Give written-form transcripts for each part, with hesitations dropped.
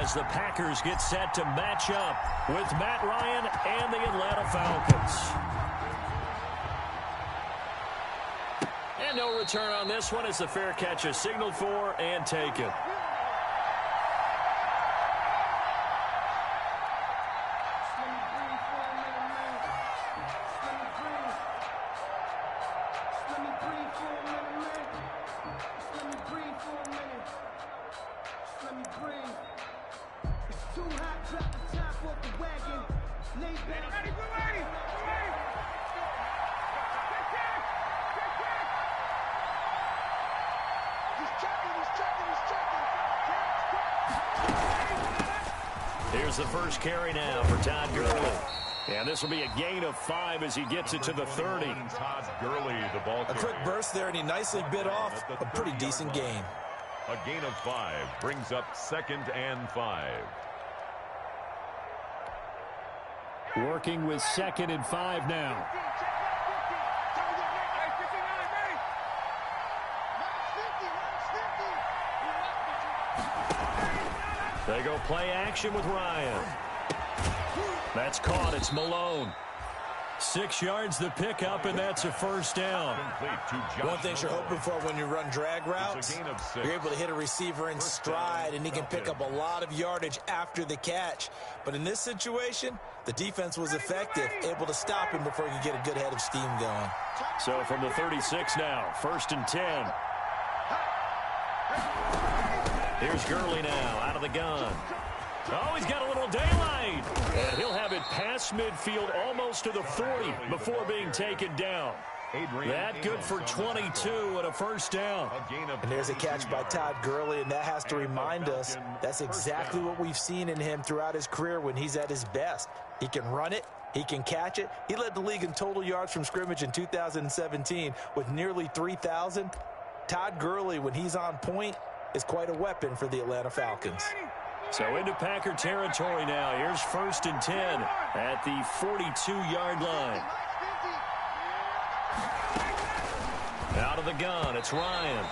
as the Packers get set to match up with Matt Ryan and the Atlanta Falcons. And no return on this one as the fair catch is signaled for and taken. Here's the first carry now for Todd Gurley. And this will be a gain of 5 as he gets it to the 30. Todd Gurley, the ball carrier. A quick burst there, and he nicely bit off a pretty decent gain. A gain of 5 brings up 2nd and 5. Working with 2nd and 5 now. They go play action with Ryan. That's caught. It's Malone. 6 yards the pickup, and that's a first down. One thing you're hoping for when you run drag routes, you're able to hit a receiver in stride, and he can pick up a lot of yardage after the catch. But in this situation, the defense was effective, able to stop him before he could get a good head of steam going. So from the 36 now, 1st and 10. Here's Gurley now, out of the gun. Oh, he's got a little daylight. And he'll have it past midfield almost to the 40 before being taken down. That good for 22 and a first down. And there's a catch by Todd Gurley, and that has to remind us that's exactly what we've seen in him throughout his career when he's at his best. He can run it. He can catch it. He led the league in total yards from scrimmage in 2017 with nearly 3,000. Todd Gurley, when he's on point, is quite a weapon for the Atlanta Falcons. So into Packer territory now. Here's 1st and 10 at the 42-yard line. Out of the gun, it's Ryan.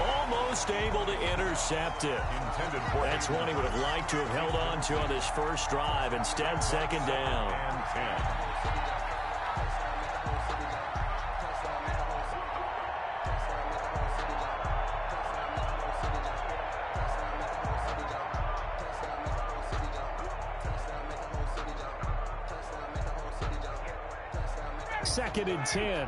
Almost able to intercept it. That's one he would have liked to have held on to on this first drive. Instead, 2nd down. 2nd and 10.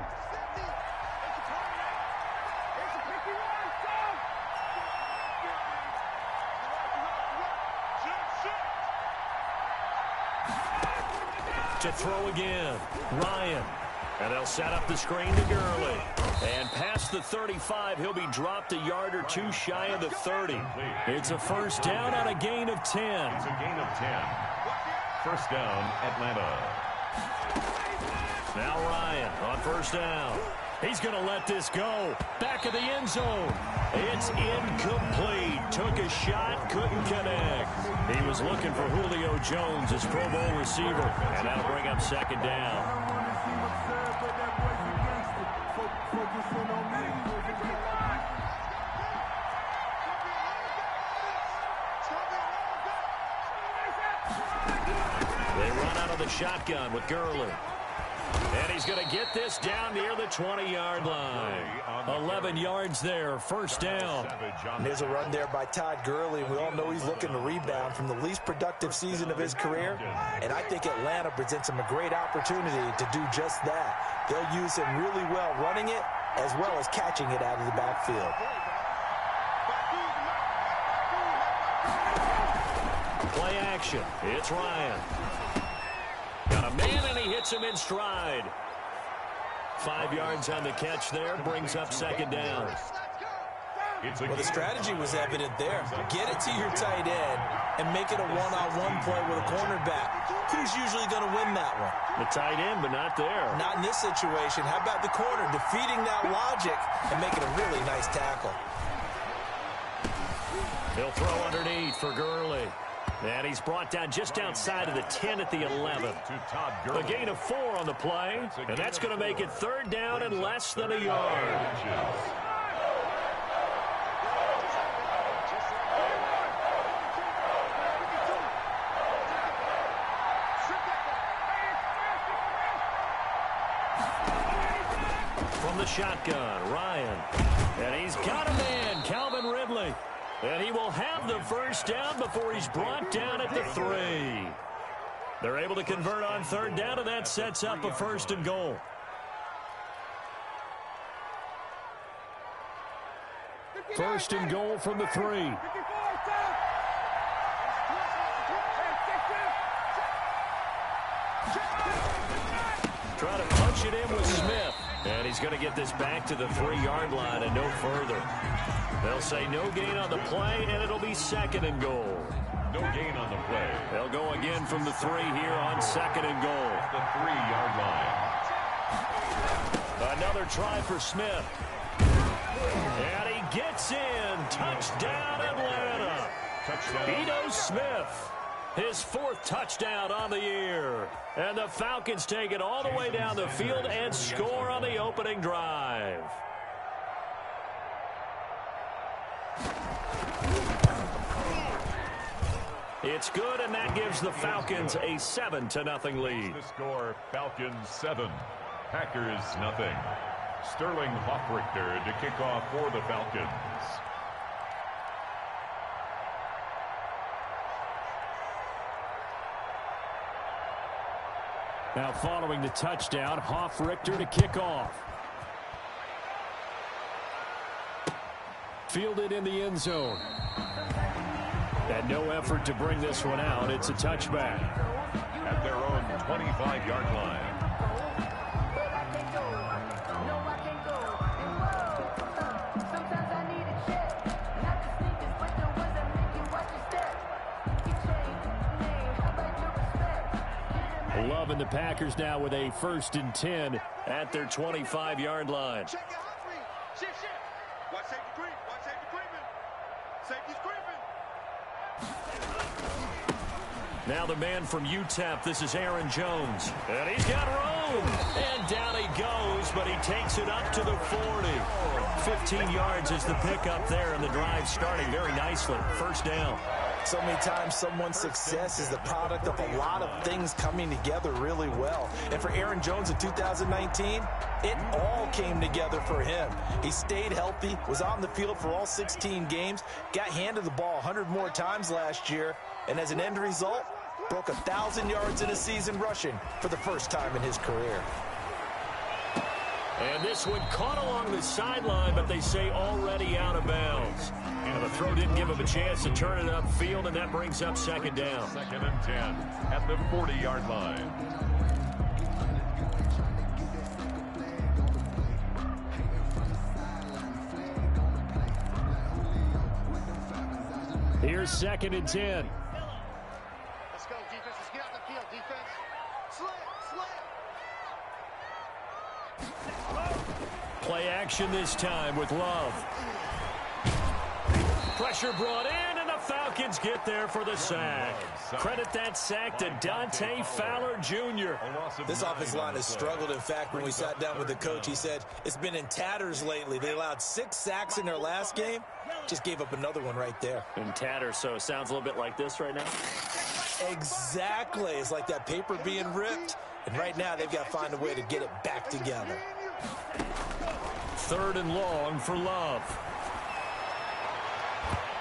To throw again, Ryan. And they'll set up the screen to Gurley. And past the 35, he'll be dropped a yard or two shy of the 30. It's a first down on a gain of 10. It's a gain of 10. First down, Atlanta. Now Ryan on first down. He's going to let this go. Back of the end zone. It's incomplete. Took a shot, couldn't connect. He was looking for Julio Jones, his Pro Bowl receiver. And that'll bring up 2nd down. They run out of the shotgun with Gurley. And he's going to get this down near the 20-yard line. 11 yards there, first down. And there's a run there by Todd Gurley. We all know he's looking to rebound from the least productive season of his career. And I think Atlanta presents him a great opportunity to do just that. They'll use him really well running it as well as catching it out of the backfield. Play action. It's Ryan. Got a man, and he hits him in stride. 5 yards on the catch there, brings up 2nd down. Well, the strategy was evident there. Get it to your tight end and make it a one-on-one play with a cornerback. Who's usually going to win that one? The tight end, but not there. Not in this situation. How about the corner defeating that logic and making a really nice tackle? He'll throw underneath for Gurley. And he's brought down just outside of the 10 at the 11. A gain of 4 on the play, and that's going to make it 3rd down and less than a yard. the shotgun. Ryan. And he's got a man, Calvin Ridley. And he will have the first down before he's brought down at the 3. They're able to convert on third down, and that sets up a first and goal. First and goal from the 3. Try to punch it in with Smith. And he's going to get this back to the 3-yard line and no further. They'll say no gain on the play, and it'll be second and goal. No gain on the play. They'll go again from the 3 here on second and goal. The 3-yard line. Another try for Smith. And he gets in. Touchdown, Atlanta. Touchdown. Ito Smith. His 4th touchdown on the year. And the Falcons take it all the way down the field and score on the opening drive. It's good, and that gives the Falcons a 7-0 lead. The score, Falcons 7, Packers nothing. Sterling Hoffrichter to kick off for the Falcons. Now following the touchdown, Hoffrichter to kick off. Fielded in the end zone. And no effort to bring this one out. It's a touchback. At their own 25-yard line. Love and the Packers now with a 1st and 10 at their 25-yard line. Now the man from UTEP, this is Aaron Jones. And he's got room. And down he goes, but he takes it up to the 40. 15 yards is the pickup there, and the drive starting very nicely. First down. So many times someone's success is the product of a lot of things coming together really well. And for Aaron Jones in 2019, it all came together for him. He stayed healthy, was on the field for all 16 games, got handed the ball 100 more times last year, and as an end result, broke 1,000 yards in a season rushing for the first time in his career. And this one caught along the sideline, but they say already out of bounds. And the throw didn't give him a chance to turn it upfield, and that brings up second down. 2nd and 10 at the 40-yard line. Here's 2nd and 10. Let's go, defense. Let's get out the field, defense. Play action this time with Love. Pressure brought in, and the Falcons get there for the sack. Credit that sack to Dante Fowler Jr. This offensive line has struggled. In fact, when we sat down with the coach, he said it's been in tatters lately. They allowed 6 sacks in their last game. Just gave up another one right there. In tatters, so it sounds a little bit like this right now. Exactly. It's like that paper being ripped. And right now, they've got to find a way to get it back together. 3rd and long for Love.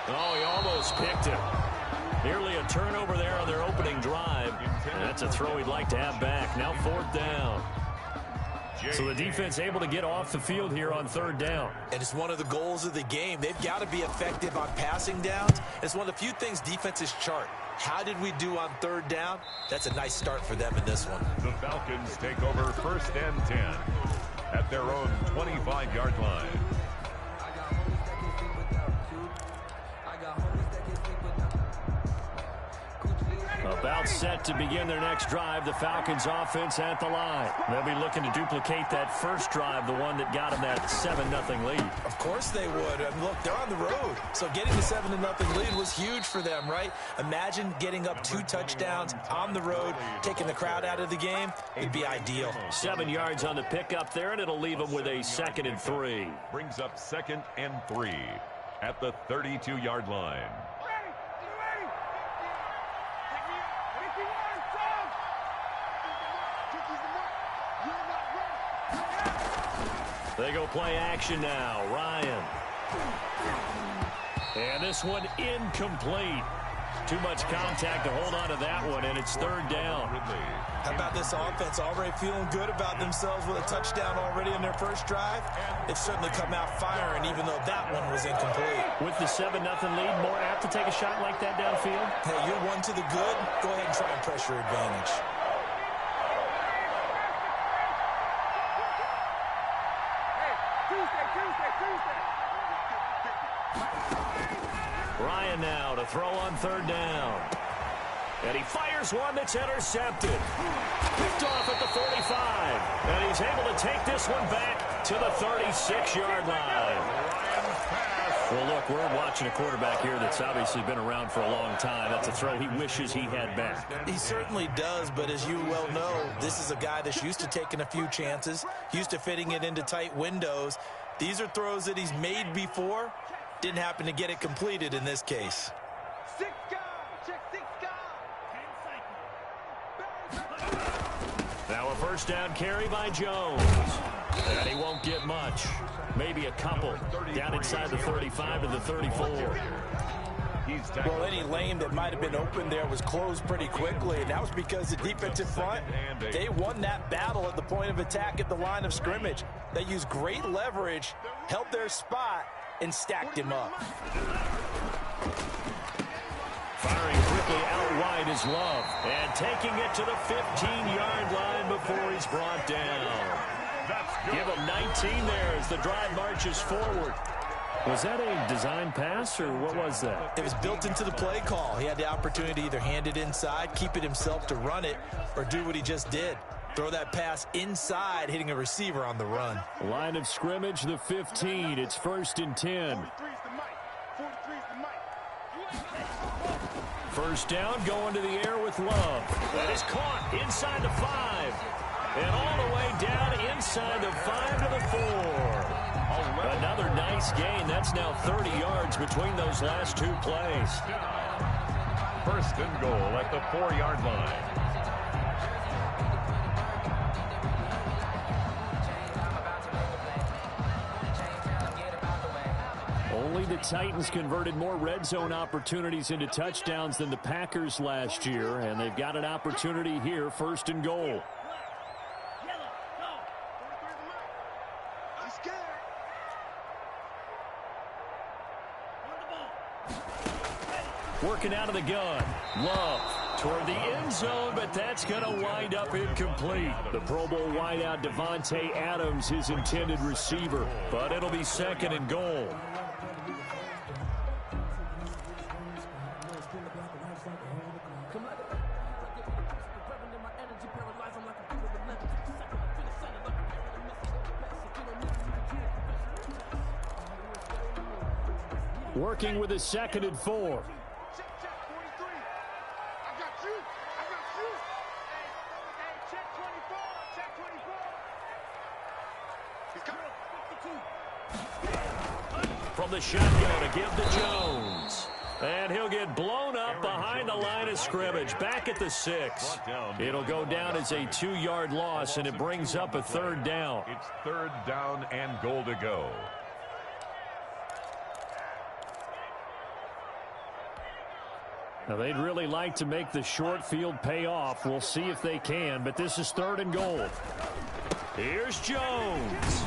Oh, he almost picked it. Nearly a turnover there on their opening drive. And that's a throw he'd like to have back. Now 4th down. So the defense able to get off the field here on 3rd down. And it's one of the goals of the game. They've got to be effective on passing downs. It's one of the few things defenses chart. How did we do on 3rd down? That's a nice start for them in this one. The Falcons take over 1st and 10 at their own 25-yard line. About set to begin their next drive, the Falcons offense at the line. They'll be looking to duplicate that first drive, the one that got them that 7-0 lead. Of course they would. And look, they're on the road. So getting the 7-0 lead was huge for them, right? Imagine getting up 2 touchdowns on the road, taking the crowd out of the game. It'd be ideal. 7 yards on the pickup there, and it'll leave them with a 2nd and 3. Brings up 2nd and 3 at the 32-yard line. They go play action now. Ryan. And this one incomplete. Too much contact to hold on to that one, and it's third down. How about this offense already feeling good about themselves with a touchdown already in their first drive? They've certainly come out firing, even though that one was incomplete. With the 7-0 lead, more apt to take a shot like that downfield? Hey, you're one to the good. Go ahead and try and press your advantage. Ryan now to throw on third down. And he fires one that's intercepted. Picked off at the 45. And he's able to take this one back to the 36-yard line. Well, look, we're watching a quarterback here that's obviously been around for a long time. That's a throw he wishes he had back. He certainly does, but as you well know, this is a guy that's used to taking a few chances, used to fitting it into tight windows. These are throws that he's made before. Didn't happen to get it completed in this case. Now a first down carry by Jones. And he won't get much. Maybe a couple. Down inside the 35 to the 34. Well, any lane that might have been open there was closed pretty quickly, and that was because the defensive front, they won that battle at the point of attack at the line of scrimmage. They used great leverage, held their spot, and stacked him up. Firing quickly out wide is Love. And taking it to the 15-yard line before he's brought down. Give him 19 there as the drive marches forward. Was that a design pass, or what was that? It was built into the play call. He had the opportunity to either hand it inside, keep it himself to run it, or do what he just did. Throw that pass inside, hitting a receiver on the run. Line of scrimmage, the 15. It's 1st and 10. First down, going to the air with Love. That is caught inside the 5. And all the way down inside the 5 to the 4. Another nice gain. That's now 30 yards between those last two plays. 1st and goal at the 4-yard line. Only the Titans converted more red zone opportunities into touchdowns than the Packers last year, and they've got an opportunity here, 1st and goal. Working out of the gun. Love toward the end zone, but that's going to wind up incomplete. The Pro Bowl wideout Devontae Adams, his intended receiver, but it'll be 2nd and goal. Working with a 2nd and 4. From the shotgun to give to Jones. And he'll get blown up behind the line of scrimmage. Back at the 6. It'll go down as a 2-yard loss, and it brings up a 3rd down. It's 3rd down and goal to go. Now, they'd really like to make the short field pay off. We'll see if they can, but this is 3rd and goal. Here's Jones.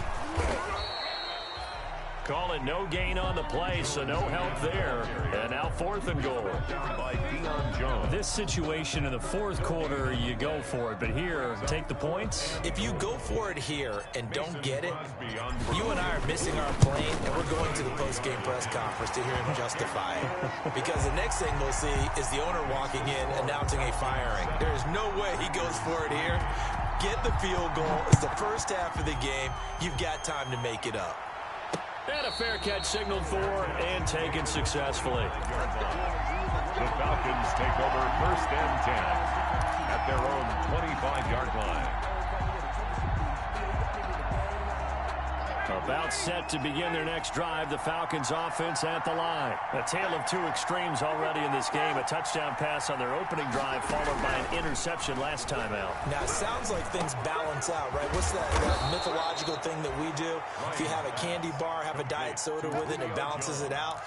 Call it no gain on the play, so no help there. And now 4th and goal. This situation in the 4th quarter, you go for it. But here, take the points. If you go for it here and don't get it, you and I are missing our plane, and we're going to the post-game press conference to hear him justify it. Because the next thing we'll see is the owner walking in announcing a firing. There's no way he goes for it here. Get the field goal. It's the first half of the game. You've got time to make it up. And a fair catch signaled for and taken successfully. The Falcons take over 1st and 10 at their own 25-yard line. About set to begin their next drive, the Falcons offense at the line. A tale of two extremes already in this game. A touchdown pass on their opening drive followed by an interception last time out. Now, it sounds like things balance out, right? What's that mythological thing that we do? If you have a candy bar, have a diet soda with it, it balances it out.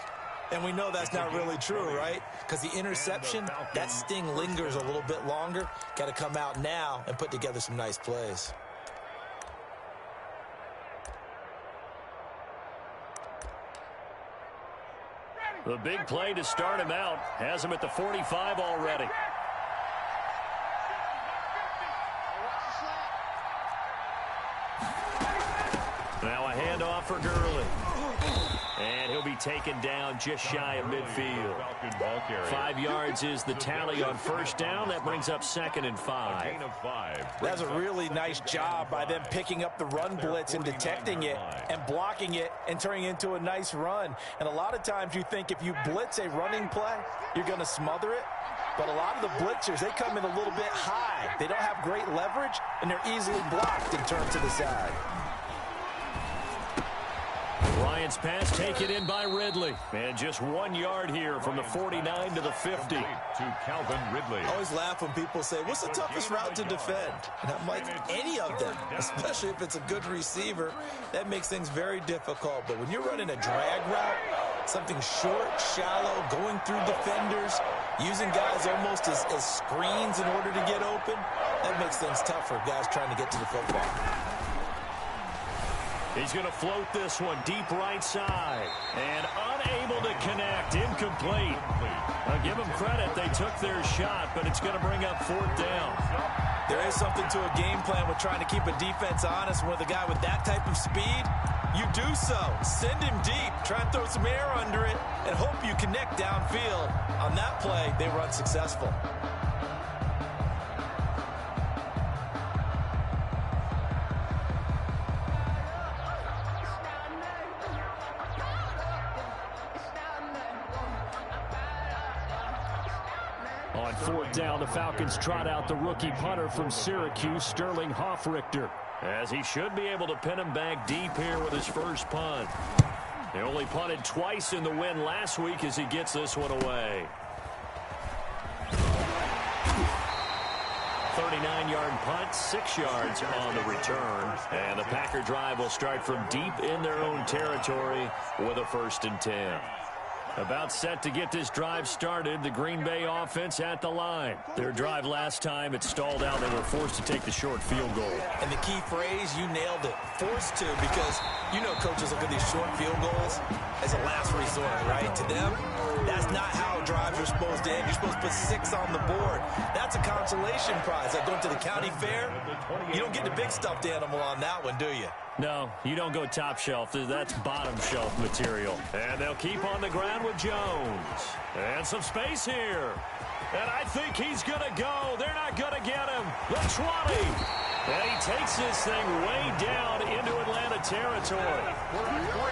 And we know that's not really true, right? Because the interception, that sting lingers a little bit longer. Got to come out now and put together some nice plays. The big play to start him out has him at the 45 already. Now a handoff for Gurley. And he'll be taken down just shy of midfield. 5 yards is the tally on first down. That brings up 2nd and 5. That's a really nice job by them picking up the run blitz and detecting it and blocking it and turning it into a nice run. And a lot of times you think if you blitz a running play, you're going to smother it. But a lot of the blitzers, they come in a little bit high. They don't have great leverage, and they're easily blocked and turned to the side. Bryant's pass taken in by Ridley. And just 1 yard here from the 49 to the 50. To Calvin Ridley. I always laugh when people say, what's the toughest route to defend? And I'm like, any of them, especially if it's a good receiver. That makes things very difficult. But when you're running a drag route, something short, shallow, going through defenders, using guys almost as screens in order to get open, that makes things tough for guys trying to get to the football. He's going to float this one deep right side. And unable to connect. Incomplete. I'll give them credit. They took their shot, but it's going to bring up 4th down. There is something to a game plan with trying to keep a defense honest. With a guy with that type of speed, you do so. Send him deep. Try and throw some air under it and hope you connect downfield. On that play, they run successful. On 4th down, the Falcons trot out the rookie punter from Syracuse, Sterling Hoffrichter, as he should be able to pin him back deep here with his first punt. He only punted twice in the win last week as he gets this one away. 39-yard punt, 6 yards on the return. And the Packer drive will start from deep in their own territory with a 1st and 10. About set to get this drive started, the Green Bay offense at the line. Their drive last time, it stalled out. They were forced to take the short field goal. And the key phrase, you nailed it. Forced to, because you know coaches look at these short field goals as a last resort, right? To them, that's not how drives are supposed to end. You're supposed to put 6 on the board. That's a consolation prize. Like going to the county fair, you don't get the big stuffed animal on that one, do you? No, you don't go top shelf. That's bottom shelf material. And they'll keep on the ground with Jones. And some space here. And I think he's going to go. They're not going to get him. The 20. And he takes this thing way down into Atlanta territory.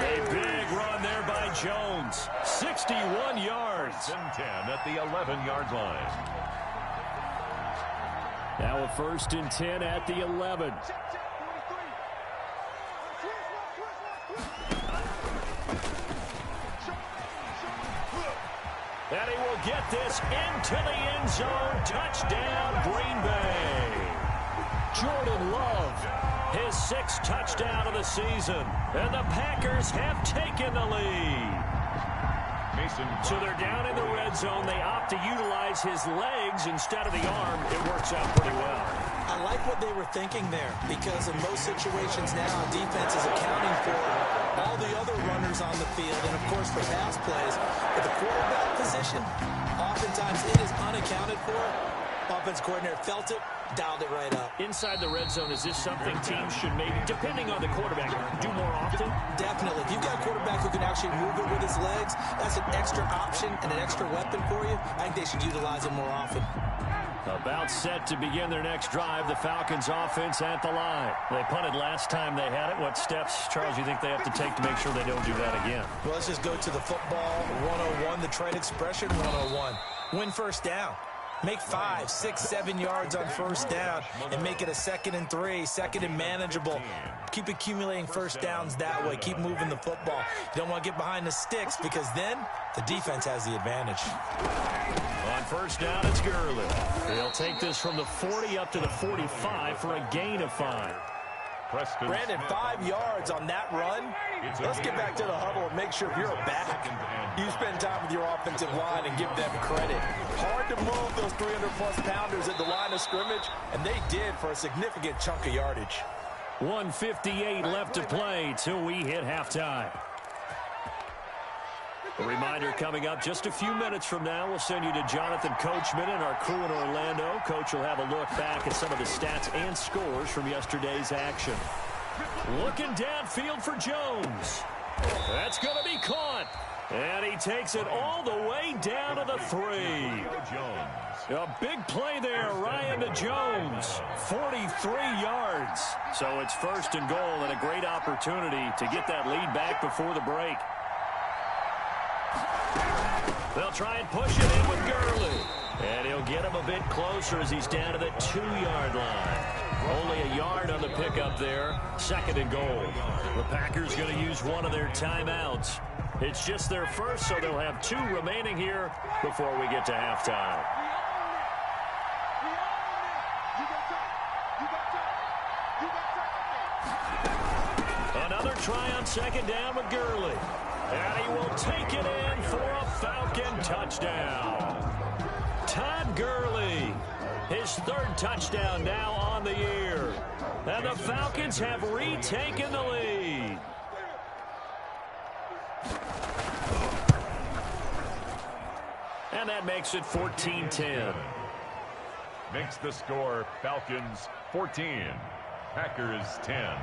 A big run there by Jones. 61 yards. 10 at the 11-yard line. Now a 1st and 10 at the 11. And he will get this into the end zone. Touchdown, Green Bay. Jordan Love, his 6th touchdown of the season. And the Packers have taken the lead. So they're down in the red zone. They opt to utilize his legs instead of the arm. It works out pretty well. I like what they were thinking there, because in most situations now, defense is accounting for all the other runners on the field and, of course, the pass plays. But the quarterback position, oftentimes it is unaccounted for. Offense coordinator felt it, dialed it right up. Inside the red zone, is this something teams should maybe, depending on the quarterback, do more often? Definitely. If you've got a quarterback who can actually move it with his legs, that's an extra option and an extra weapon for you. I think they should utilize it more often. About set to begin their next drive, the Falcons offense at the line. They punted last time they had it. What steps, Charles, you think they have to take to make sure they don't do that again? Well, let's just go to the football 101, the trade expression 101. Win first down. Make 5, 6, 7 yards on first down and make it a 2nd and 3, 2nd and manageable. Keep accumulating first downs that way. Keep moving the football. You don't want to get behind the sticks because then the defense has the advantage. On first down, it's Gurley. He'll take this from the 40 up to the 45 for a gain of 5. Brandon, 5 yards on that run. Let's get back to the huddle and make sure if you're a back, you spend time with your offensive line and give them credit. Hard to move those 300-plus pounders at the line of scrimmage, and they did for a significant chunk of yardage. 1:58 left to play till we hit halftime. A reminder coming up just a few minutes from now. We'll send you to Jonathan Coachman and our crew in Orlando. Coach will have a look back at some of the stats and scores from yesterday's action. Looking downfield for Jones. That's going to be caught. And he takes it all the way down to the 3. A big play there, Ryan to Jones. 43 yards. So it's 1st and goal and a great opportunity to get that lead back before the break. They'll try and push it in with Gurley. And he'll get him a bit closer as he's down to the 2-yard line. Only a yard on the pickup there. 2nd and goal. The Packers going to use one of their timeouts. It's just their first, so they'll have 2 remaining here before we get to halftime. Another try on 2nd down with Gurley. And he will take it in for a Falcon touchdown. Todd Gurley, his 3rd touchdown now on the year. And the Falcons have retaken the lead. And that makes it 14-10. Makes the score Falcons 14, Packers 10.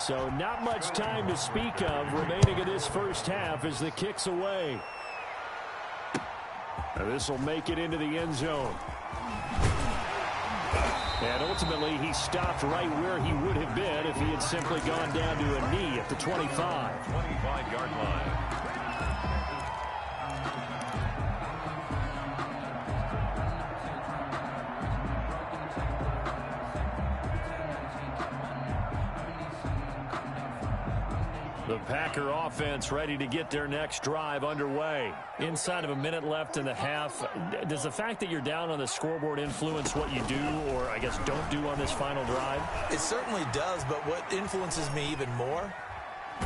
So not much time to speak of remaining in this first half as the kick's away. This will make it into the end zone. And ultimately, he stopped right where he would have been if he had simply gone down to a knee at the 25. 25-yard line. The Packer offense ready to get their next drive underway. Inside of a minute left in the half, does the fact that you're down on the scoreboard influence what you do or, I guess, don't do on this final drive? It certainly does, but what influences me even more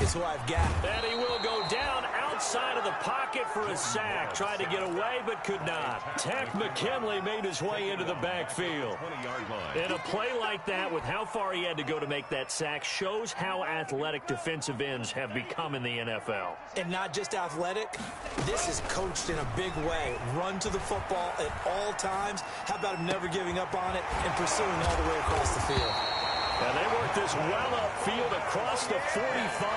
is who I've got. And he will go down outside of the pocket for a sack. Tried to get away, but could not. Tack McKinley made his way into the backfield. And a play like that, with how far he had to go to make that sack, shows how athletic defensive ends have become in the NFL. And not just athletic, this is coached in a big way. Run to the football at all times. How about him never giving up on it and pursuing all the way across the field? And they work this well upfield across the 45.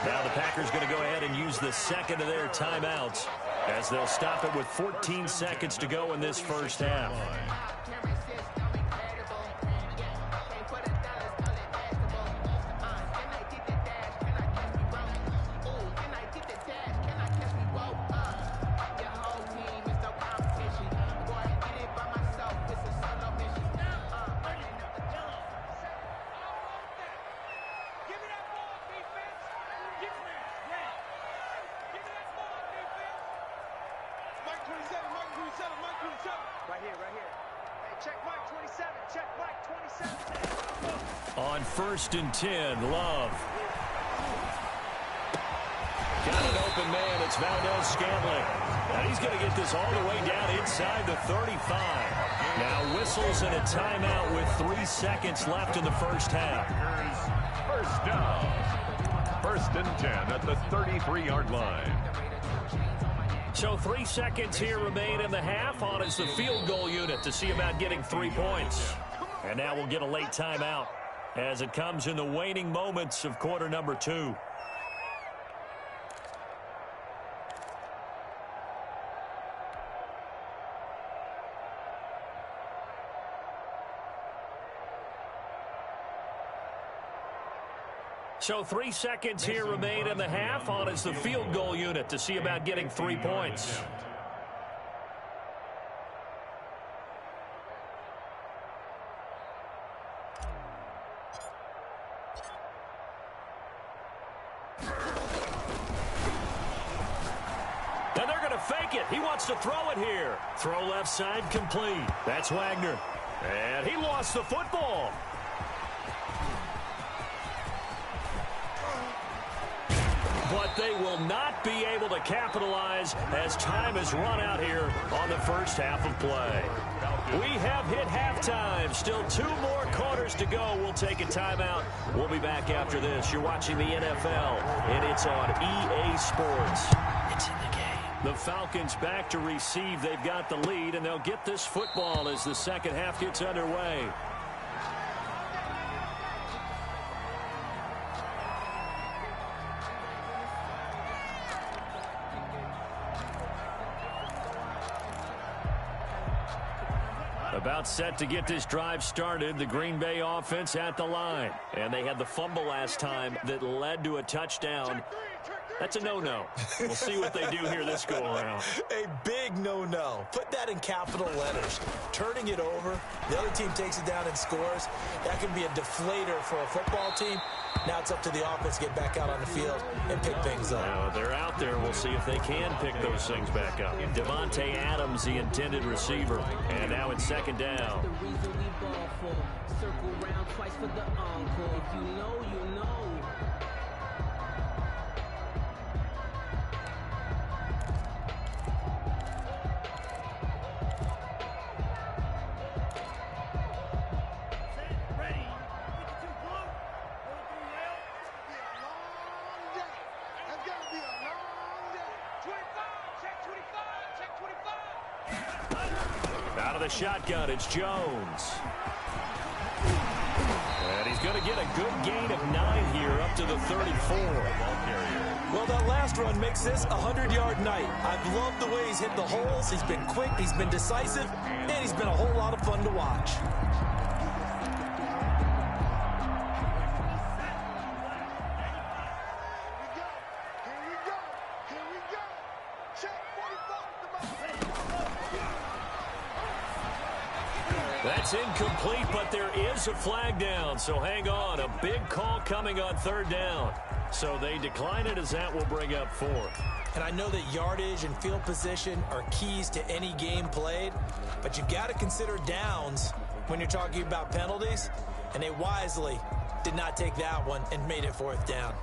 Now the Packers going to go ahead and use the 2nd of their timeouts as they'll stop it with 14 seconds to go in this first half. On 1st and 10, Love. Got an open man. It's Valdez-Scantling. And he's going to get this all the way down inside the 35. Now whistles and a timeout with 3 seconds left in the first half. First down. 1st and 10 at the 33-yard line. So 3 seconds here remain in the half. On is the field goal unit to see about getting 3 points. And now we'll get a late timeout as it comes in the waning moments of quarter number 2. So 3 seconds here remain in the half. On is the field goal unit to see about getting 3 points. And they're going to fake it. He wants to throw it here. Throw left side complete. That's Wagner. And he lost the football. But they will not be able to capitalize as time has run out here on the first half of play. We have hit halftime. Still 2 more quarters to go. We'll take a timeout. We'll be back after this. You're watching the NFL, and it's on EA Sports. It's in the game. The Falcons back to receive. They've got the lead, and they'll get this football as the second half gets underway. About set to get this drive started. The Green Bay offense at the line. And they had the fumble last time that led to a touchdown. That's a no-no. We'll see what they do here this go-around. A big no-no. Put that in capital letters. Turning it over, the other team takes it down and scores. That can be a deflator for a football team. Now it's up to the offense to get back out on the field and pick things up. Now they're out there. We'll see if they can pick those things back up. Devontae Adams, the intended receiver. And now it's second down. Circle round twice for the encore. If you know, you know. Out of the shotgun, it's Jones. And he's going to get a good gain of 9 here up to the 34. Well, that last run makes this a 100-yard night. I've loved the way he's hit the holes. He's been quick, he's been decisive, and he's been a whole lot of fun to watch. That's incomplete, but there is a flag down, so hang on. A big call coming on third down. So they decline it as that will bring up 4. And I know that yardage and field position are keys to any game played, but you got to consider downs when you're talking about penalties, and they wisely did not take that one and made it 4th down.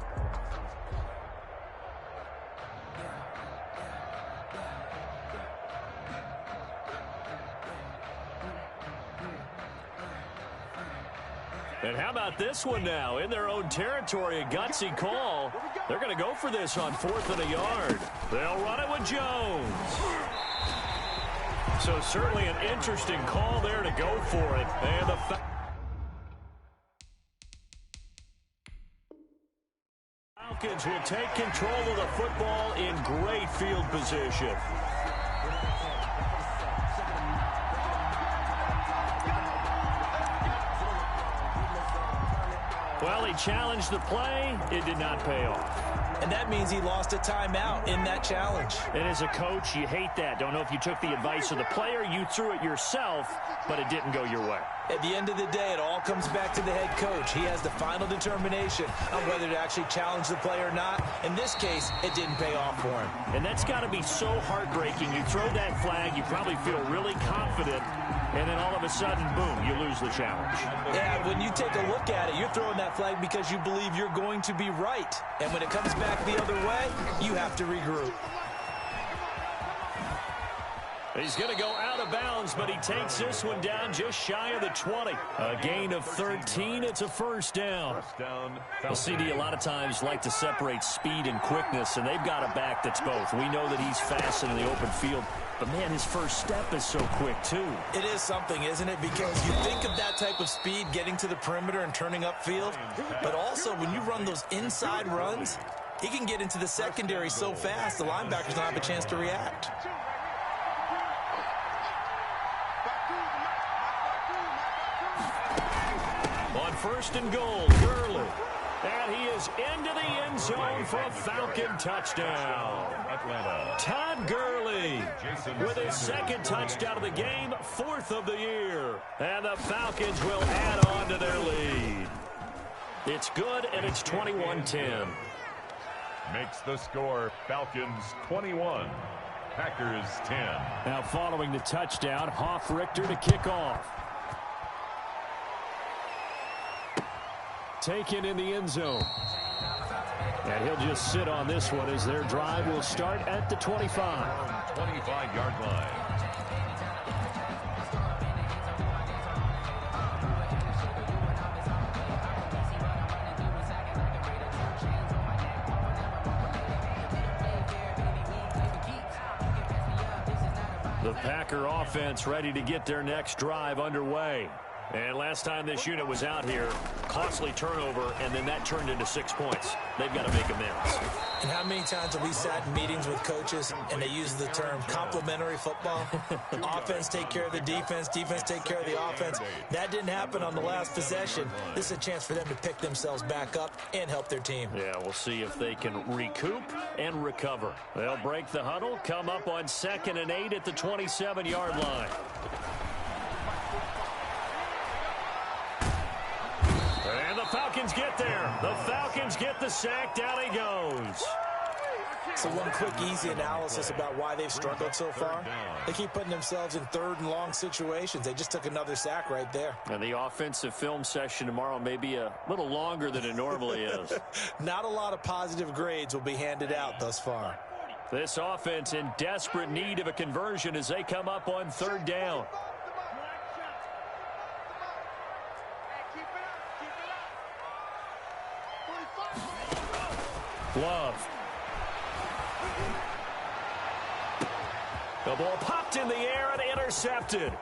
And how about this one now? In their own territory, a gutsy call. They're going to go for this on 4th and a yard. They'll run it with Jones. So certainly an interesting call there to go for it. And the Falcons will take control of the football in great field position. Well, he challenged the play. It did not pay off. And that means he lost a timeout in that challenge. And as a coach, you hate that. Don't know if you took the advice of the player. You threw it yourself, but it didn't go your way. At the end of the day, it all comes back to the head coach. He has the final determination on whether to actually challenge the play or not. In this case, it didn't pay off for him. And that's got to be so heartbreaking. You throw that flag, you probably feel really confident, and then all of a sudden, boom, you lose the challenge. Yeah, when you take a look at it, you're throwing that flag because you believe you're going to be right. And when it comes back the other way, you have to regroup. He's going to go out of bounds, but he takes this one down just shy of the 20. A gain of 13. It's a first down. Well, CD a lot of times like to separate speed and quickness, and they've got a back that's both. We know that he's fast in the open field, but, man, his first step is so quick, too. It is something, isn't it? Because you think of that type of speed getting to the perimeter and turning upfield, but also when you run those inside runs, he can get into the secondary so fast the linebackers don't have a chance to react. On 1st and goal, Gurley. And he is into the end zone for a Falcon touchdown. Todd Gurley with his 2nd touchdown of the game, 4th of the year. And the Falcons will add on to their lead. It's good, and it's 21-10. Makes the score Falcons 21, Packers 10. Now following the touchdown, Richter to kick off. Taken in the end zone. And he'll just sit on this one as their drive will start at the 25. 25-yard line. The Packer offense ready to get their next drive underway. And last time this unit was out here, costly turnover, and then that turned into 6 points. They've got to make amends. And how many times have we sat in meetings with coaches and they use the term complementary football? Offense take care of the defense, defense take care of the offense. That didn't happen on the last possession. This is a chance for them to pick themselves back up and help their team. Yeah, we'll see if they can recoup and recover. They'll break the huddle, come up on 2nd and 8 at the 27-yard line. And the Falcons get there. The Falcons get the sack. Down he goes. So one quick, easy analysis about why they've struggled so far. They keep putting themselves in 3rd and long situations. They just took another sack right there. And the offensive film session tomorrow may be a little longer than it normally is. Not a lot of positive grades will be handed out thus far. This offense in desperate need of a conversion as they come up on 3rd down. Love. The ball popped in the air and intercepted.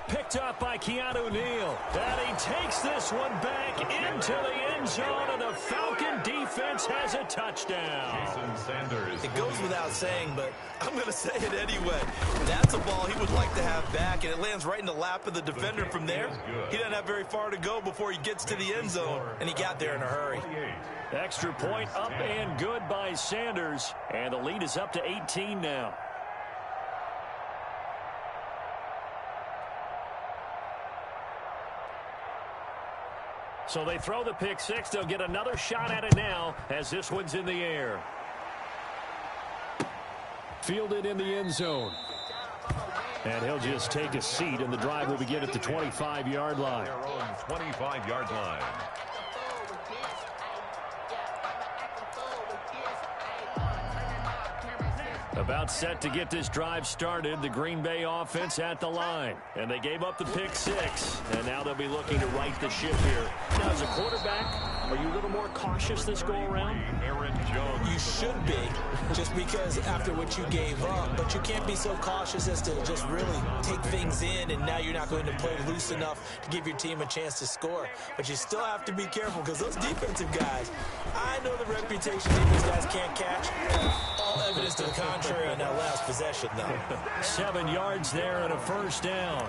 Picked up by Keanu Neal. And he takes this one back into the end zone, and the Falcon defense has a touchdown. Jason Sanders. It goes without saying, but I'm going to say it anyway. That's a ball he would like to have back, and it lands right in the lap of the defender from there. He doesn't have very far to go before he gets to the end zone, and he got there in a hurry. Extra point up and good by Sanders, and the lead is up to 18 now. So they throw the pick six. They'll get another shot at it now as this one's in the air. Fielded in the end zone. And he'll just take a seat, and the drive will begin at the 25-yard line. Their own 25-yard line. About set to get this drive started, the Green Bay offense at the line. And they gave up the pick six, and now they'll be looking to right the ship here. Now, as a quarterback, are you a little more cautious this go-around? Aaron Jones. You should be, just because after what you gave up, but you can't be so cautious as to just really take things in, and now you're not going to play loose enough to give your team a chance to score. But you still have to be careful, because those defensive guys, I know the reputation these guys can't catch. All evidence to the contrary on that last possession, though. 7 yards there and a first down.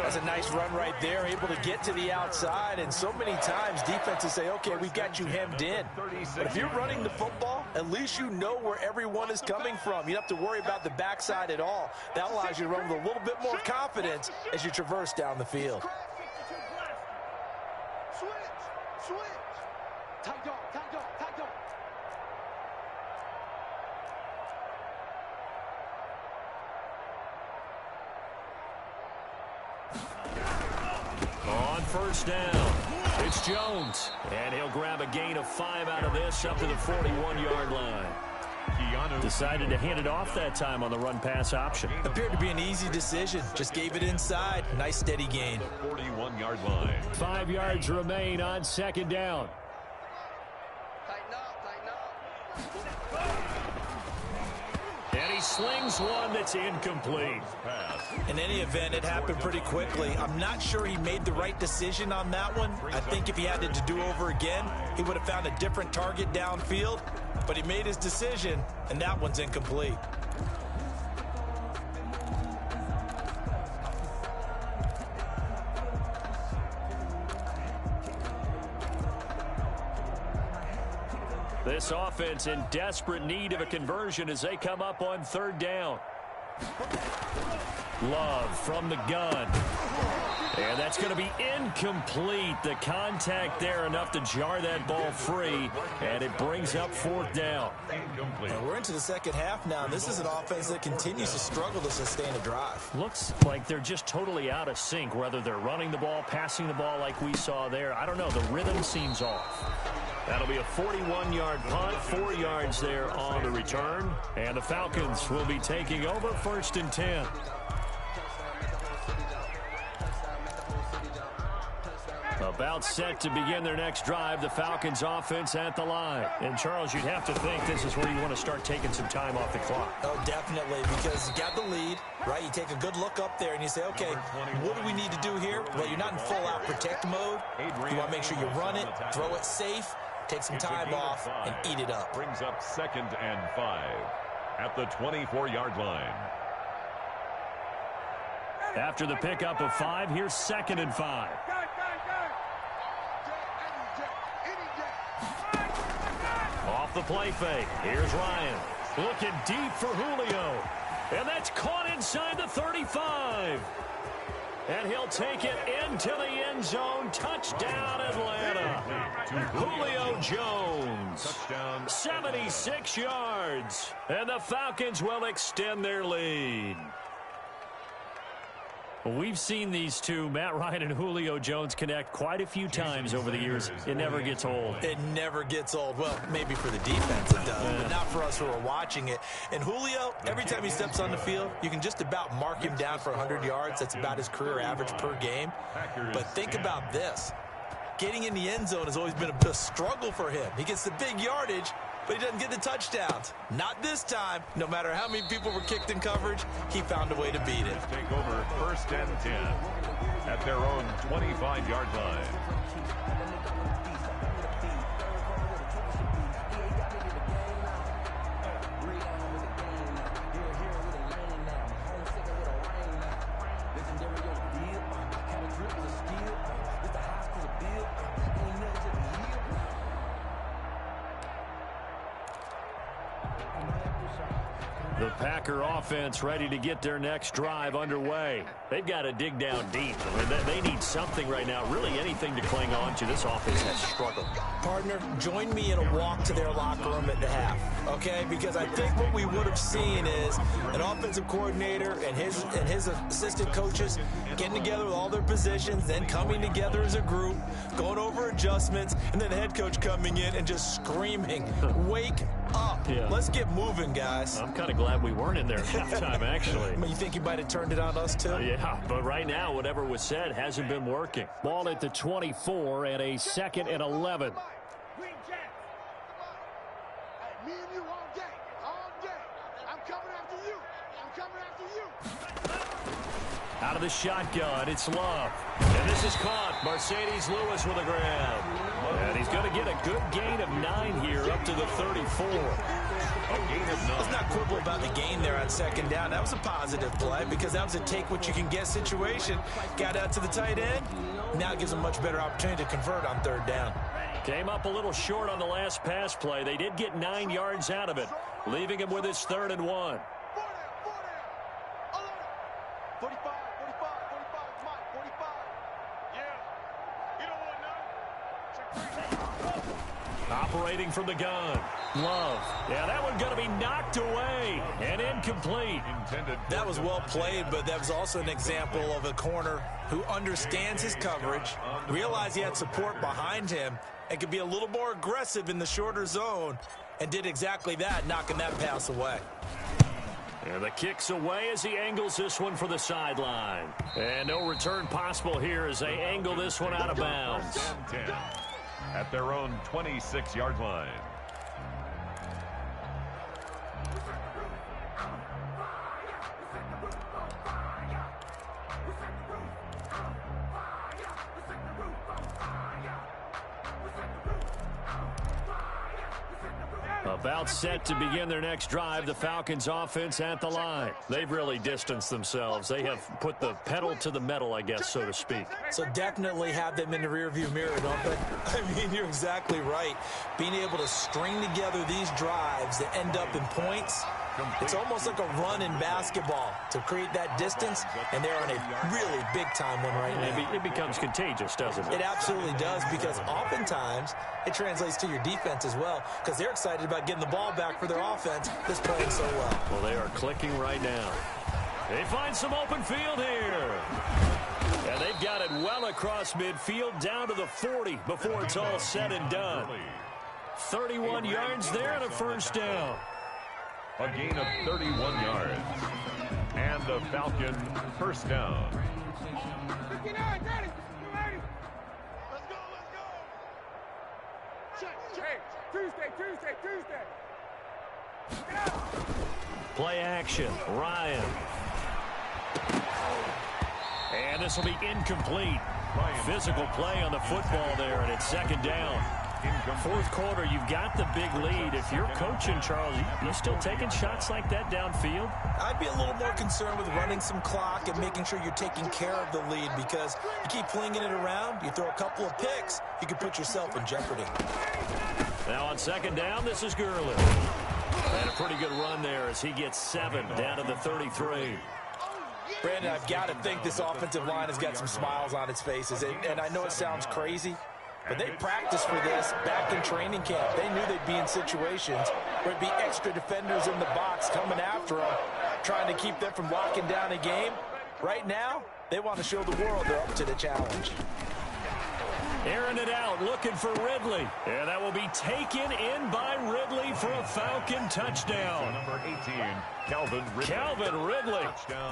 That's a nice run right there, able to get to the outside, and so many times defenses say, okay, we got you hemmed in. But if you're running the football, at least you know where everyone is coming from. You don't have to worry about the backside at all. That allows you to run with a little bit more confidence as you traverse down the field. Switch. Tight dog. On first down, it's Jones. And he'll grab a gain of 5 out of this up to the 41-yard line. Decided to hand it off that time on the run-pass option. Appeared to be an easy decision. Just gave it inside. Nice steady gain. 41-yard line. 5 yards remain on second down. Tighten up. And he slings one that's incomplete. In any event, it happened pretty quickly. I'm not sure he made the right decision on that one. I think if he had it to do over again, he would have found a different target downfield. But he made his decision, and that one's incomplete. This offense in desperate need of a conversion as they come up on third down. Love from the gun. And that's going to be incomplete. The contact there enough to jar that ball free, and it brings up 4th down. And we're into the second half now. This is an offense that continues to struggle to sustain a drive. Looks like they're just totally out of sync, whether they're running the ball, passing the ball like we saw there. I don't know. The rhythm seems off. That'll be a 41-yard punt, 4 yards there on the return. And the Falcons will be taking over 1st and 10. About set to begin their next drive, the Falcons offense at the line. And, Charles, you'd have to think this is where you want to start taking some time off the clock. Oh, definitely, because you got the lead, right? You take a good look up there and you say, okay, what do we need to do here? Well, you're not in full-out protect mode. You want to make sure you run it, throw it safe, take some time off, and eat it up. Brings up 2nd and 5 at the 24-yard line. After the pickup of 5, here's 2nd and 5. Off the play fake. Here's Ryan. Looking deep for Julio. And that's caught inside the 35. And he'll take it into the end zone. Touchdown, Atlanta. Julio Jones. Touchdown. 76 yards. And the Falcons will extend their lead. We've seen these two, Matt Ryan and Julio Jones, connect quite a few times over the years. It never gets old. It never gets old. Well, maybe for the defense it does, but not for us who are watching it. And Julio, every time he steps on the field, you can just about mark him down for 100 yards. That's about his career average per game. But think about this. Getting in the end zone has always been a struggle for him. He gets the big yardage, but he doesn't get the touchdowns. Not this time. No matter how many people were kicked in coverage, he found a way to beat it. Take over 1st and 10 at their own 25-yard line. The Packer offense ready to get their next drive underway. They've got to dig down deep. I mean, they need something right now, really anything to cling on to. This offense has struggled. Partner, join me in a walk to their locker room at the half, okay? Because I think what we would have seen is an offensive coordinator and his assistant coaches getting together with all their positions, then coming together as a group, going over adjustments, and then the head coach coming in and just screaming, wake up. Yeah. Let's get moving, guys. I'm kind of glad we weren't in there at halftime, actually. You think you might have turned it on us, too? Yeah, but right now, whatever was said hasn't been working. Ball at the 24 and a 2nd and 11. Me and you all day. I'm coming after you. Out of the shotgun, it's Love. And this is caught. Mercedes Lewis with a grab. And he's going to get a good gain of 9 here up to the 34. Let's not quibble about the gain there on 2nd down. That was a positive play because that was a take-what-you-can-get situation. Got out to the tight end. Now it gives them much better opportunity to convert on 3rd down. Came up a little short on the last pass play. They did get 9 yards out of it, leaving him with his 3rd and 1. 45, Mike, 45. Yeah, you don't want none. Operating from the gun. Love. Yeah, that one's going to be knocked away and incomplete. That was well played, but that was also an example of a corner who understands his coverage, realized he had support behind him, and could be a little more aggressive in the shorter zone, and did exactly that, knocking that pass away. And the kick's away as he angles this one for the sideline. And no return possible here as they angle this one out of bounds. At their own 26-yard line. About set to begin their next drive, the Falcons offense at the line. They've really distanced themselves. They have put the pedal to the metal, I guess, so to speak. So definitely have them in the rearview mirror, don't they? I mean, you're exactly right. Being able to string together these drives that end up in points, It's almost like a run in basketball to create that distance, and they're on a really big-time one right now. It becomes contagious, doesn't it? It absolutely does, because oftentimes it translates to your defense as well, because they're excited about getting the ball back for their offense that's playing so well. Well, they are clicking right now. They find some open field here. And they've got it well across midfield down to the 40 before it's all said and done. 31 yards there and a first down. A gain of 31 yards. And a Falcon first down. 59, 30, 30. Let's go. Check. Tuesday. Get out. Play action. Ryan. And this will be incomplete. Physical play on the football there, and it's second down. Fourth quarter, you've got the big lead. If you're coaching, Charles, you still taking shots like that downfield? I'd be a little more concerned with running some clock and making sure you're taking care of the lead, because you keep flinging it around, you throw a couple of picks, you can put yourself in jeopardy. Now on second down, this is Gurley. And a pretty good run there as he gets 7 down to the 33. Brandon, I've got to think this offensive line has got some smiles on its faces. And I know it sounds crazy, but they practiced for this back in training camp. They knew they'd be in situations where it'd be extra defenders in the box coming after them, trying to keep them from locking down a game. Right now, they want to show the world they're up to the challenge. Airing it out, looking for Ridley. And that will be taken in by Ridley for a Falcon touchdown. Number 18, Calvin Ridley. Calvin Ridley,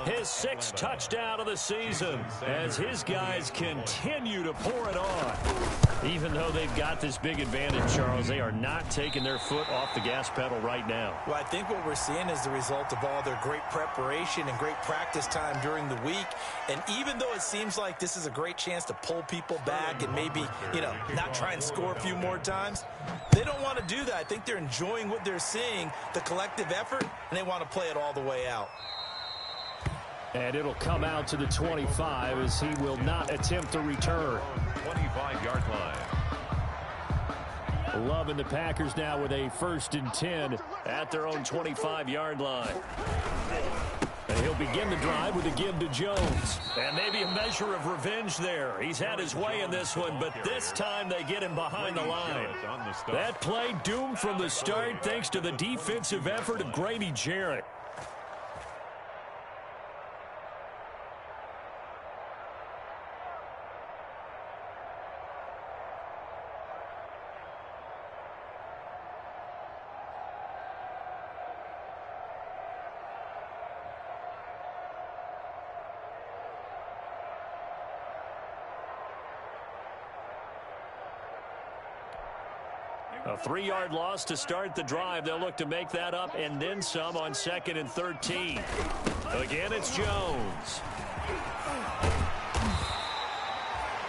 his 6th touchdown of the season, as his guys continue to pour it on. Even though they've got this big advantage, Charles, they are not taking their foot off the gas pedal right now. Well, I think what we're seeing is the result of all their great preparation and great practice time during the week. And even though it seems like this is a great chance to pull people back and maybe, not try and score a few more times, they don't want to do that. I think they're enjoying what they're seeing, the collective effort, and they want to play it all the way out. And it'll come out to the 25 as he will not attempt to return. 25-yard line. Love and the Packers now with a 1st and 10 at their own 25-yard line. And he'll begin the drive with a give to Jones. And maybe a measure of revenge there. He's had his way in this one, but this time they get him behind the line. That play doomed from the start thanks to the defensive effort of Grady Jarrett. A 3-yard loss to start the drive. They'll look to make that up and then some on 2nd and 13. Again, it's Jones.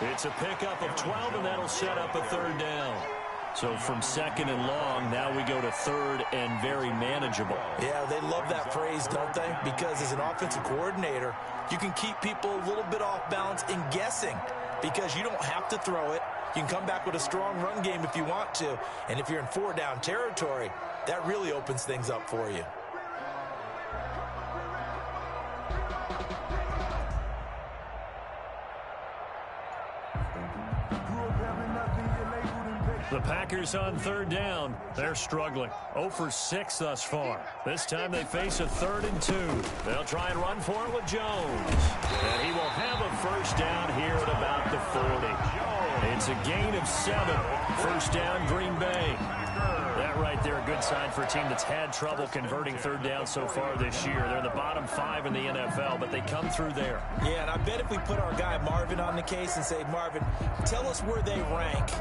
It's a pickup of 12, and that'll set up a 3rd down. So from 2nd and long, now we go to 3rd and very manageable. Yeah, they love that phrase, don't they? Because as an offensive coordinator, you can keep people a little bit off balance and guessing, because you don't have to throw it. You can come back with a strong run game if you want to. And if you're in 4-down territory, that really opens things up for you. The Packers on 3rd down. They're struggling. 0 for 6 thus far. This time they face a 3rd and 2. They'll try and run for it with Jones. And he will have a 1st down here at about the 40. It's a gain of 7. 1st down, Green Bay. That right there, a good sign for a team that's had trouble converting 3rd down so far this year. They're in the bottom 5 in the NFL, but they come through there. Yeah, and I bet if we put our guy Marvin on the case and say, Marvin, tell us where they rank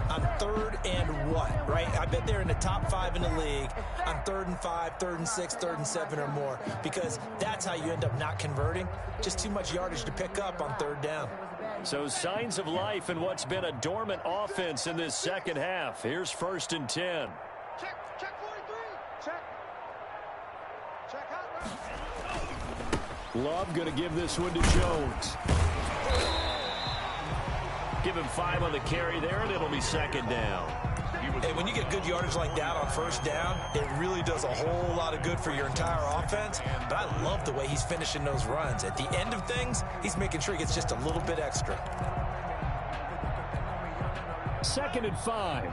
on 3rd and what, right? I bet they're in the top 5 in the league on 3rd and 5, 3rd and 6, 3rd and 7 or more, because that's how you end up not converting. Just too much yardage to pick up on 3rd down. So signs of life in what's been a dormant offense in this second half. Here's 1st and 10. Check 43. Check out. Love going to give this one to Jones. Give him 5 on the carry there, and it'll be 2nd down. And when you get good yardage like that on first down, it really does a whole lot of good for your entire offense. But I love the way he's finishing those runs. At the end of things, he's making sure he gets just a little bit extra. 2nd and 5.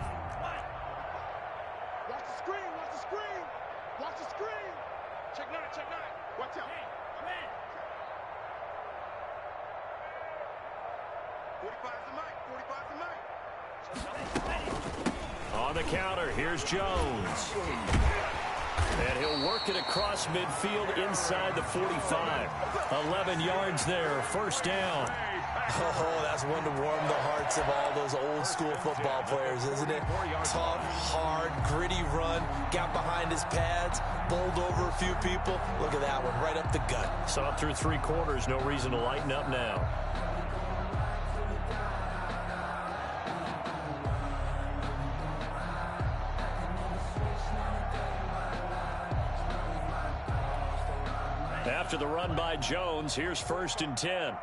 Watch the screen, watch the screen. Watch the screen. Check 9, check 9. Watch out. 45's the mic, 45's the mic. On the counter, here's Jones. And he'll work it across midfield inside the 45. 11 yards there, first down. Oh, that's one to warm the hearts of all those old school football players, isn't it? Tough, hard, gritty run, got behind his pads, bowled over a few people. Look at that one, right up the gut. Saw it through 3 quarters, no reason to lighten up now. After the run by Jones, here's 1st and 10.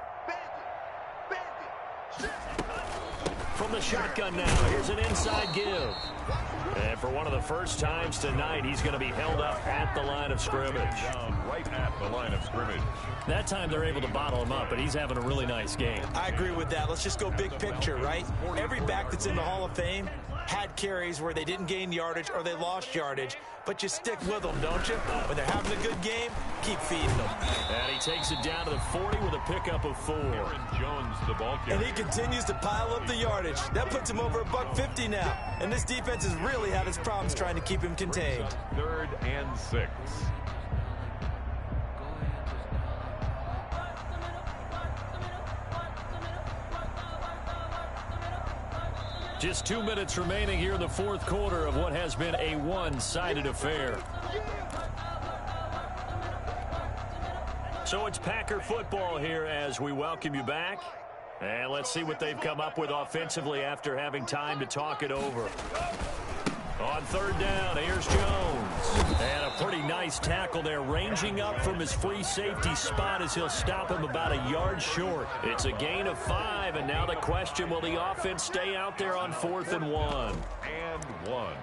From the shotgun now, here's an inside give. And for one of the first times tonight, he's going to be held up at the line of scrimmage. Right at the line of scrimmage. That time they're able to bottle him up, but he's having a really nice game. I agree with that. Let's just go big picture, right? Every back that's in the Hall of Fame had carries where they didn't gain yardage or they lost yardage, but you stick with them, don't you? When they're having a good game, keep feeding them. And he takes it down to the 40 with a pickup of 4. Jones, the ball carrier. And he continues to pile up the yardage. That puts him over $150 now. And this defense has really had its problems trying to keep him contained. 3rd and 6. Just 2 minutes remaining here in the 4th quarter of what has been a one-sided affair. So it's Packer football here as we welcome you back. And let's see what they've come up with offensively after having time to talk it over. On 3rd down, here's Jones. And a pretty nice tackle there, ranging up from his free safety spot as he'll stop him about a yard short. It's a gain of 5, and now the question, will the offense stay out there on 4th and 1? And 1.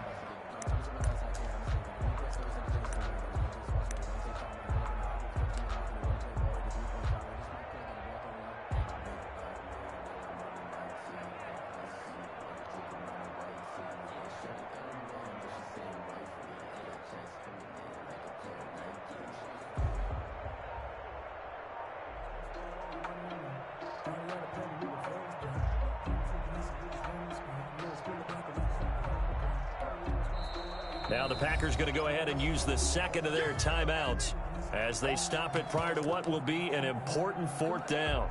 Now the Packers going to go ahead and use the 2nd of their timeouts as they stop it prior to what will be an important 4th down.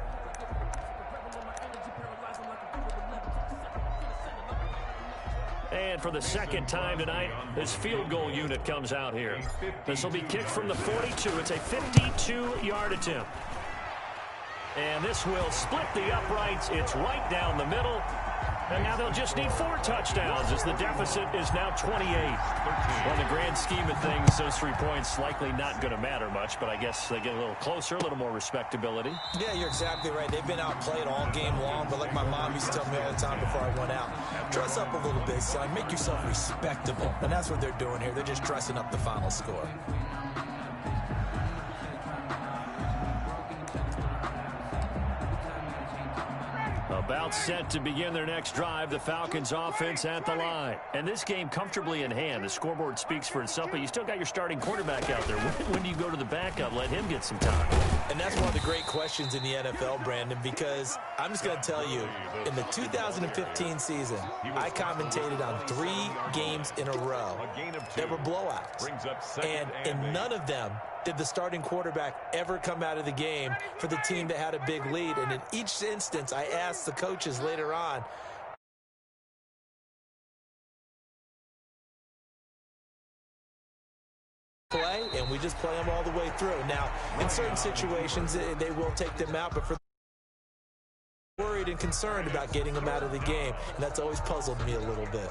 And for the 2nd time tonight, this field goal unit comes out here. This will be kicked from the 42. It's a 52-yard attempt. And this will split the uprights. It's right down the middle. And now they'll just need 4 touchdowns as the deficit is now 28. Well, in the grand scheme of things, those 3 points likely not going to matter much, but I guess they get a little closer, a little more respectability. Yeah, you're exactly right. They've been outplayed all game long, but like my mom used to tell me all the time before I went out, dress up a little bit, son. Make yourself respectable. And that's what they're doing here. They're just dressing up the final score. About set to begin their next drive, the Falcons offense at the line. And this game comfortably in hand. The scoreboard speaks for itself, but you still got your starting quarterback out there. When do you go to the backup? Let him get some time. And that's one of the great questions in the NFL, Brandon, because I'm just going to tell you, in the 2015 season, I commentated on 3 games in a row. There were blowouts. And in none of them did the starting quarterback ever come out of the game for the team that had a big lead. And in each instance, I asked the coaches later on, play, and we just play them all the way through. Now, in certain situations, they will take them out, but for worried and concerned about getting them out of the game, and that's always puzzled me a little bit.